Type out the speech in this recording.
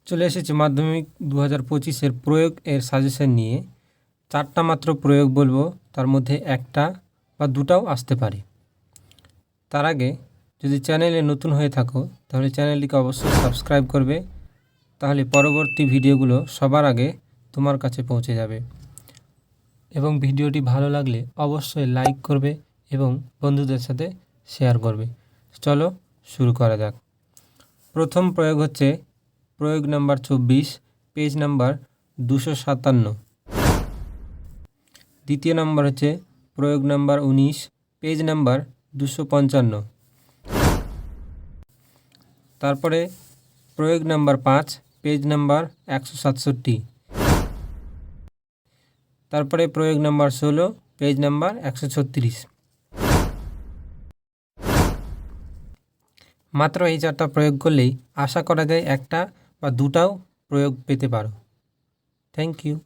চলে এসেছে মাধ্যমিক 2025-এর প্রয়োগ এর সাজেশন নিয়ে। 4টা মাত্র প্রয়োগ বলবো, তার মধ্যে একটা বা দুটাও আসতে পারে। তার আগে যদি চ্যানেলে নতুন হয়ে থাকো তাহলে চ্যানেলটিকে অবশ্যই সাবস্ক্রাইব করবে, তাহলে পরবর্তী ভিডিওগুলো সবার আগে তোমার কাছে পৌঁছে যাবে। এবং ভিডিওটি ভালো লাগলে অবশ্যই লাইক করবে এবং বন্ধুদের সাথে শেয়ার করবে। চলো শুরু করা যাক। প্রথম প্রয়োগ হচ্ছে প্রয়োগ নাম্বার 24, পেজ নাম্বার 257। দ্বিতীয় নাম্বার হচ্ছে প্রয়োগ নাম্বার 19, পেজ নাম্বার 255। তারপরে প্রয়োগ নাম্বার 5, পেজ নাম্বার 167। তারপরে প্রয়োগ নাম্বার 16, পেজ নাম্বার 136। মাত্র এই 4টা প্রয়োগ করলেই আশা করা যায় একটা বা দুটাও প্রয়োগ পেতে পারো। Thank you.